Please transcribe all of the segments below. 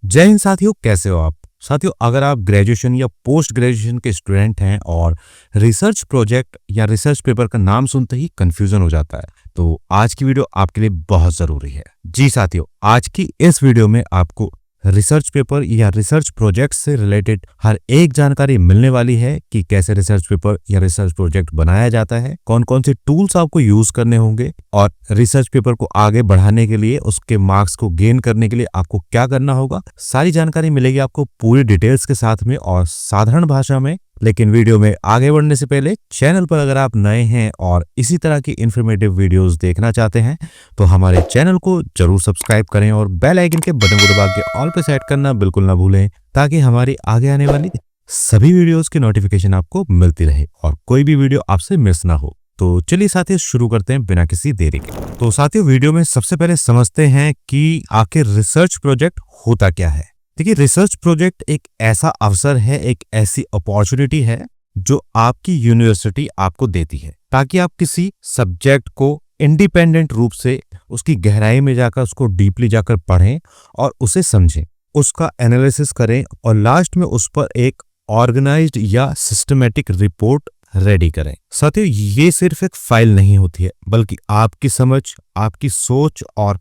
जय हिंद साथियों, कैसे हो आप साथियों। अगर आप ग्रेजुएशन या पोस्ट ग्रेजुएशन के स्टूडेंट हैं और रिसर्च प्रोजेक्ट या रिसर्च पेपर का नाम सुनते ही कंफ्यूजन हो जाता है, तो आज की वीडियो आपके लिए बहुत जरूरी है। जी साथियों, आज की इस वीडियो में आपको रिसर्च पेपर या रिसर्च प्रोजेक्ट से रिलेटेड हर एक जानकारी मिलने वाली है कि कैसे रिसर्च पेपर या रिसर्च प्रोजेक्ट बनाया जाता है, कौन कौन से टूल्स आपको यूज करने होंगे और रिसर्च पेपर को आगे बढ़ाने के लिए, उसके मार्क्स को गेन करने के लिए आपको क्या करना होगा। सारी जानकारी मिलेगी आपको पूरी डिटेल्स के साथ में और साधारण भाषा में। लेकिन वीडियो में आगे बढ़ने से पहले चैनल पर अगर आप नए हैं और इसी तरह की इंफॉर्मेटिव वीडियोस देखना चाहते हैं तो हमारे चैनल को जरूर सब्सक्राइब करें और बेल आइकन के बटन को दबा के ऑल पे सेट करना बिल्कुल ना भूलें, ताकि हमारी आगे आने वाली सभी वीडियोस की नोटिफिकेशन आपको मिलती रहे और कोई भी वीडियो आपसे मिस ना हो। तो चलिए साथियों, शुरू करते हैं बिना किसी देरी के। तो साथियों, वीडियो में सबसे पहले समझते हैं कि आखिर रिसर्च प्रोजेक्ट होता क्या है। देखिए, रिसर्च प्रोजेक्ट एक ऐसा अवसर है, एक ऐसी अपॉर्चुनिटी है जो आपकी यूनिवर्सिटी आपको देती है, ताकि आप किसी सब्जेक्ट को इंडिपेंडेंट रूप से उसकी गहराई में जाकर, उसको डीपली जाकर पढ़ें और उसे समझें, उसका एनालिसिस करें और लास्ट में उस पर एक ऑर्गेनाइज्ड या सिस्टमेटिक रिपोर्ट रेडी करें। साथियों, ये सिर्फ एक फाइल नहीं होती है, बल्कि आपकी समझ, आपकी सोच और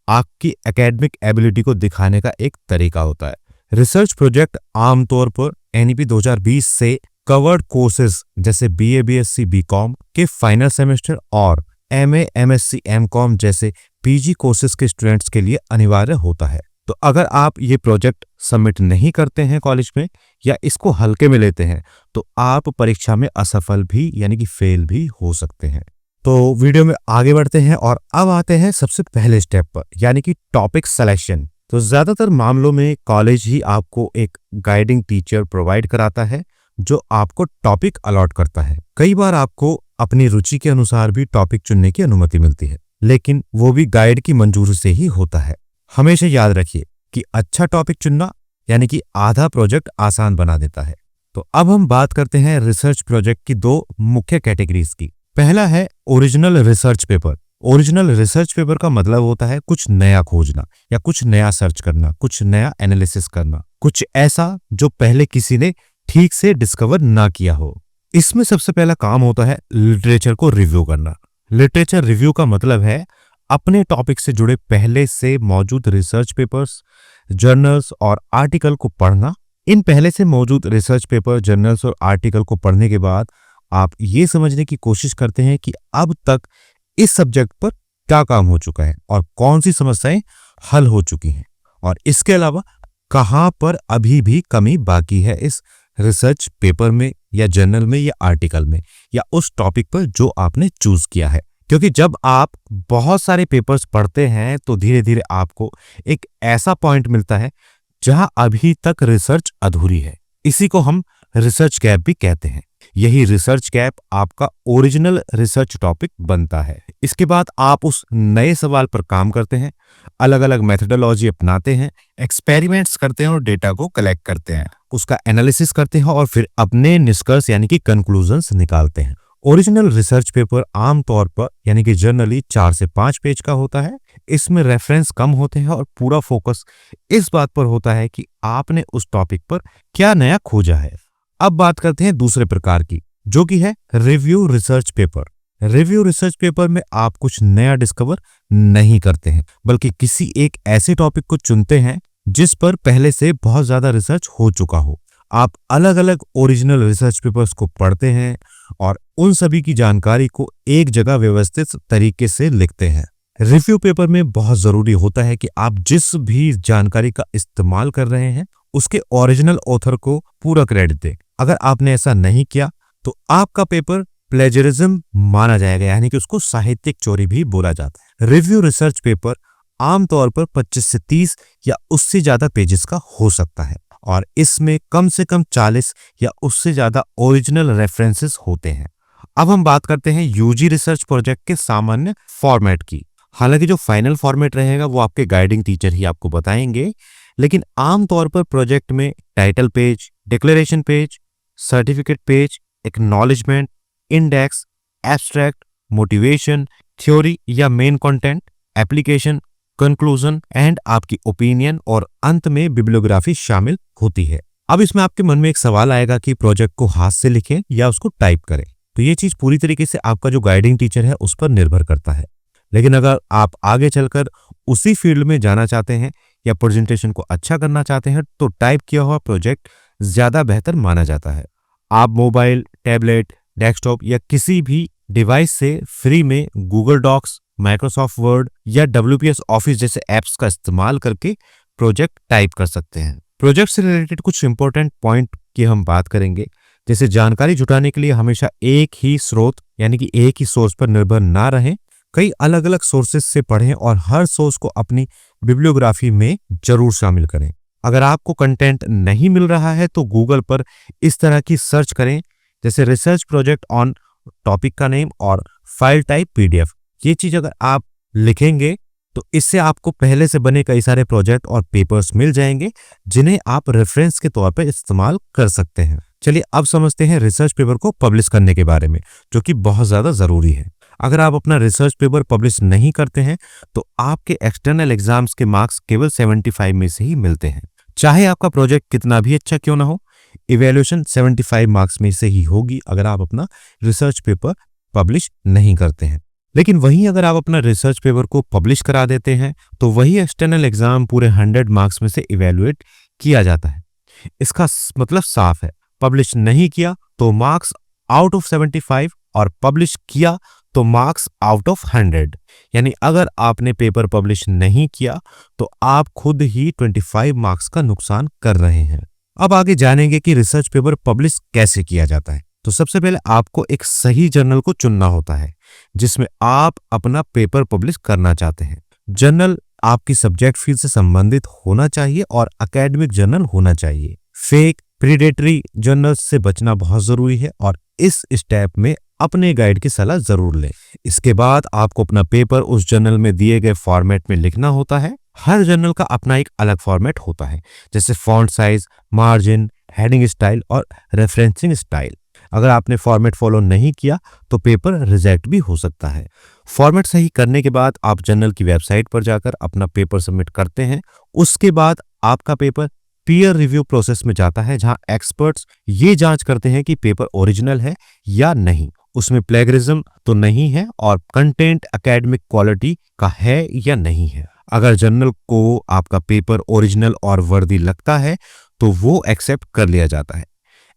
आपकी एकेडमिक एबिलिटी को दिखाने का एक तरीका होता है। रिसर्च प्रोजेक्ट आमतौर पर एनईपी 2020 से कवर्ड कोर्सेज जैसे बीए, बीएससी, बीकॉम के फाइनल सेमेस्टर और एमए, एमएससी, एमकॉम जैसे पीजी कोर्सेज के स्टूडेंट्स के लिए अनिवार्य होता है। तो अगर आप ये प्रोजेक्ट सबमिट नहीं करते हैं कॉलेज में या इसको हल्के में लेते हैं तो आप परीक्षा में असफल भी यानी कि फेल भी हो सकते हैं। तो वीडियो में आगे बढ़ते हैं और अब आते हैं सबसे पहले स्टेप पर, यानी कि टॉपिक सिलेक्शन। तो ज्यादातर मामलों में कॉलेज ही आपको एक गाइडिंग टीचर प्रोवाइड कराता है जो आपको टॉपिक अलॉट करता है। कई बार आपको अपनी रुचि के अनुसार भी टॉपिक चुनने की अनुमति मिलती है, लेकिन वो भी गाइड की मंजूरी से ही होता है। हमेशा याद रखिए कि अच्छा टॉपिक चुनना यानी कि आधा प्रोजेक्ट आसान बना देता है। तो अब हम बात करते हैं रिसर्च प्रोजेक्ट की दो मुख्य कैटेगरीज की। पहला है original research paper. Original research paper का मतलब होता है कुछ नया खोजना या कुछ नया सर्च करना, कुछ नया एनालिसिस करना, कुछ ऐसा जो पहले किसी ने ठीक से डिस्कवर ना किया हो। इसमें सबसे पहला काम होता है लिटरेचर को रिव्यू करना। लिटरेचर रिव्यू का मतलब है अपने टॉपिक से जुड़े पहले से मौजूद रिसर्च पेपर्स, जर्नल्स और आर्टिकल को पढ़ना। इन पहले से मौजूद रिसर्च पेपर, जर्नल्स और आर्टिकल को पढ़ने के बाद आप ये समझने की कोशिश करते हैं कि अब तक इस सब्जेक्ट पर क्या काम हो चुका है और कौन सी समस्याएं हल हो चुकी हैं, और इसके अलावा कहां पर अभी भी कमी बाकी है इस रिसर्च पेपर में या जर्नल में या आर्टिकल में या उस टॉपिक पर जो आपने चूज किया है। क्योंकि जब आप बहुत सारे पेपर्स पढ़ते हैं तो धीरे धीरे आपको एक ऐसा पॉइंट मिलता है जहां अभी तक रिसर्च अधूरी है। इसी को हम रिसर्च गैप भी कहते हैं। यही रिसर्च गैप आपका ओरिजिनल रिसर्च टॉपिक बनता है। इसके बाद आप उस नए सवाल पर काम करते हैं, अलग अलग मेथोडोलॉजी अपनाते हैं, एक्सपेरिमेंट्स करते हैं और डेटा को कलेक्ट करते हैं, उसका एनालिसिस करते हैं और फिर अपने निष्कर्ष यानी कि कंक्लूजन्स निकालते हैं। ओरिजिनल रिसर्च पेपर आमतौर पर यानी कि जनरली 4 से 5 पेज का होता है। इसमें रेफरेंस कम होते हैं और पूरा फोकस इस बात पर होता है कि आपने उस टॉपिक पर क्या नया खोजा है। अब बात करते हैं दूसरे प्रकार की, जो कि है review research paper. Review research paper में आप कुछ नया डिस्कवर नहीं करते हैं, बल्कि किसी एक ऐसे टॉपिक को चुनते हैं जिस पर पहले से बहुत ज्यादा रिसर्च हो चुका हो। आप अलग अलग ओरिजिनल रिसर्च पेपर्स को पढ़ते हैं और उन सभी की जानकारी को एक जगह व्यवस्थित तरीके से लिखते हैं। रिव्यू पेपर में बहुत जरूरी होता है कि आप जिस भी जानकारी का इस्तेमाल कर रहे हैं उसके ओरिजिनल ऑथर को पूरा क्रेडिट दें। अगर आपने ऐसा नहीं किया तो आपका पेपर प्लेजरिज्म माना जाएगा, यानी कि उसको साहित्यिक चोरी भी बोला जाता है। रिव्यू रिसर्च पेपर आमतौर पर 25 से 30 या उससे ज्यादा पेजेस का हो सकता है और इसमें कम से कम 40 या उससे ज्यादा ओरिजिनल रेफरेंसेस होते हैं। अब हम बात करते हैं यूजी रिसर्च प्रोजेक्ट के सामान्य फॉर्मेट की। हालांकि जो फाइनल फॉर्मेट रहेगा वो आपके गाइडिंग टीचर ही आपको बताएंगे, लेकिन आमतौर पर प्रोजेक्ट में title page, declaration page, certificate page, acknowledgement, index, abstract, motivation, theory या main content, application, conclusion and आपकी ओपिनियन और अंत में बिब्लियोग्राफी शामिल होती है। अब इसमें आपके मन में एक सवाल आएगा कि प्रोजेक्ट को हाथ से लिखें या उसको टाइप करें। तो ये चीज पूरी तरीके से आपका जो गाइडिंग टीचर है उस पर निर्भर करता है। लेकिन अगर आप आगे चलकर उसी फील्ड में जाना चाहते हैं या प्रेजेंटेशन को अच्छा करना चाहते हैं तो टाइप किया हुआ प्रोजेक्ट ज्यादा बेहतर माना जाता है। आप मोबाइल, टैबलेट, डेस्कटॉप या किसी भी डिवाइस से फ्री में गूगल डॉक्स, माइक्रोसॉफ्ट वर्ड या WPS ऑफिस जैसे ऐप्स का इस्तेमाल करके प्रोजेक्ट टाइप कर सकते हैं। प्रोजेक्ट से रिलेटेड कुछ इंपॉर्टेंट पॉइंट की हम बात करेंगे। जैसे जानकारी जुटाने के लिए हमेशा एक ही स्रोत यानी कि एक ही सोर्स पर निर्भर ना रहें, कई अलग अलग सोर्सेज से पढ़ें और हर सोर्स को अपनी बिब्लियोग्राफी में जरूर शामिल करें। अगर आपको कंटेंट नहीं मिल रहा है तो गूगल पर इस तरह की सर्च करें जैसे रिसर्च प्रोजेक्ट ऑन टॉपिक का नेम और फाइल टाइप PDF। ये चीज अगर आप लिखेंगे तो इससे आपको पहले से बने कई सारे प्रोजेक्ट और पेपर्स मिल जाएंगे जिन्हें आप रेफरेंस के तौर पर इस्तेमाल कर सकते हैं। चलिए अब समझते हैं रिसर्च पेपर को पब्लिश करने के बारे में, जो कि बहुत ज्यादा जरूरी है। अगर आप अपना रिसर्च पेपर पब्लिश नहीं करते हैं तो आपके एक्सटर्नल एग्जाम्स के मार्क्स केवल 75 में से ही मिलते हैं। चाहे आपका प्रोजेक्ट कितना भी अच्छा क्यों ना हो, इवैल्यूएशन 75 मार्क्स में से ही होगी अगर आप अपना रिसर्च पेपर पब्लिश नहीं करते हैं। लेकिन वहीं अगर आप अपना रिसर्च पेपर को पब्लिश करा देते हैं तो वही एक्सटर्नल एग्जाम पूरे 100 मार्क्स में से इवैल्यूएट किया जाता है। इसका मतलब साफ है, पब्लिश नहीं किया तो मार्क्स आउट ऑफ 75 और पब्लिश किया तो मार्क्स आउट ऑफ 100। यानी अगर आपने पेपर पब्लिश नहीं किया तो आप खुद ही 25 मार्क्स का नुकसान कर रहे हैं। अब आगे जानेंगे कि रिसर्च पेपर पब्लिश कैसे किया जाता है। तो सबसे पहले आपको एक सही जर्नल को चुनना होता है जिसमें आप अपना पेपर पब्लिश करना चाहते हैं। जर्नल आपकी सब्जेक्ट फील्ड से संबंधित होना चाहिए और एकेडमिक जर्नल होना चाहिए। फेक प्रीडेटरी जर्नल से बचना बहुत जरूरी है और इस स्टेप में अपने गाइड की सलाह जरूर लें। इसके बाद आपको अपना पेपर उस जर्नल में दिए गए फॉर्मेट में लिखना होता है। हर जर्नल का अपना एक अलग फॉर्मेट होता है, जैसे font size, margin, heading style और रेफरेंसिंग स्टाइल। अगर आपने फॉर्मेट फॉलो नहीं किया तो पेपर रिजेक्ट भी हो सकता है। फॉर्मेट सही करने के बाद आप जर्नल की वेबसाइट पर जाकर अपना पेपर सबमिट करते हैं। उसके बाद आपका पेपर पीयर रिव्यू प्रोसेस में जाता है जहां एक्सपर्ट्स ये जांच करते हैं कि पेपर ओरिजिनल है या नहीं, उसमें प्लेगरिज्म तो नहीं है और कंटेंट एकेडमिक क्वालिटी का है या नहीं है। अगर जर्नल को आपका पेपर ओरिजिनल और वर्दी लगता है तो वो एक्सेप्ट कर लिया जाता है।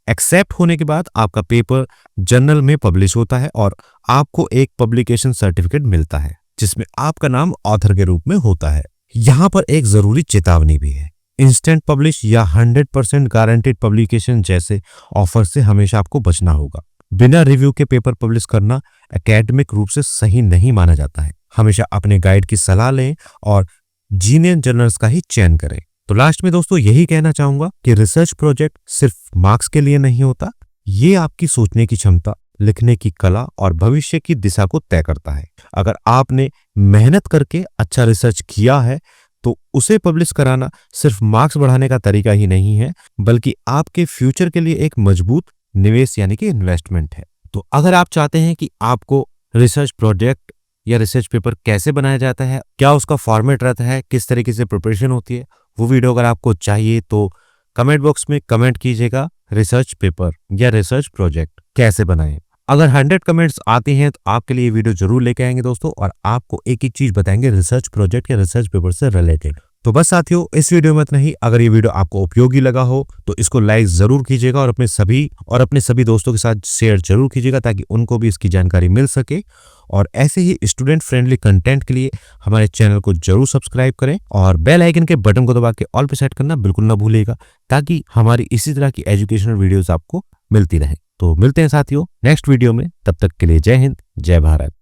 एक्सेप्ट होने के बाद आपका पेपर जर्नल में पब्लिश होता है और आपको एक पब्लिकेशन सर्टिफिकेट मिलता है जिसमें आपका नाम ऑथर के रूप में होता है। यहाँ पर एक जरूरी चेतावनी भी है, इंस्टेंट पब्लिश या 100% गारंटेड पब्लिकेशन जैसे ऑफर से हमेशा आपको बचना होगा। बिना रिव्यू के पेपर पब्लिश करना एकेडमिक रूप से सही नहीं माना जाता है। हमेशा अपने गाइड की सलाह लें और जीनियस जर्नल्स का ही चयन करें। तो लास्ट में दोस्तों यही कहना चाहूंगा कि रिसर्च प्रोजेक्ट सिर्फ मार्क्स के लिए नहीं होता, ये आपकी सोचने की क्षमता, लिखने की कला और भविष्य की दिशा को तय करता है। अगर आपने मेहनत करके अच्छा रिसर्च किया है तो उसे पब्लिश कराना सिर्फ मार्क्स बढ़ाने का तरीका ही नहीं है, बल्कि आपके फ्यूचर के लिए एक मजबूत निवेश यानी कि इन्वेस्टमेंट है। तो अगर आप चाहते हैं कि आपको रिसर्च प्रोजेक्ट या रिसर्च पेपर कैसे बनाया जाता है, क्या उसका फॉर्मेट रहता है, किस तरीके से प्रिपरेशन होती है, वो वीडियो अगर आपको चाहिए तो कमेंट बॉक्स में कमेंट कीजिएगा रिसर्च पेपर या रिसर्च प्रोजेक्ट कैसे बनाएं। अगर 100 कमेंट्स आते हैं तो आपके लिए वीडियो जरूर लेके आएंगे दोस्तों, और आपको एक एक चीज बताएंगे रिसर्च प्रोजेक्ट या रिसर्च पेपर से रिलेटेड। तो बस साथियों, इस वीडियो में इतना ही। अगर ये वीडियो आपको उपयोगी लगा हो तो इसको लाइक जरूर कीजिएगा और अपने सभी दोस्तों के साथ शेयर जरूर कीजिएगा ताकि उनको भी इसकी जानकारी मिल सके। और ऐसे ही स्टूडेंट फ्रेंडली कंटेंट के लिए हमारे चैनल को जरूर सब्सक्राइब करें और बेल आइकन के बटन को दबा के ऑल पे सेट करना बिल्कुल ना भूलिएगा ताकि हमारी इसी तरह की एजुकेशनल वीडियोस आपको मिलती रहे। तो मिलते हैं साथियों नेक्स्ट वीडियो में, तब तक के लिए जय हिंद, जय भारत।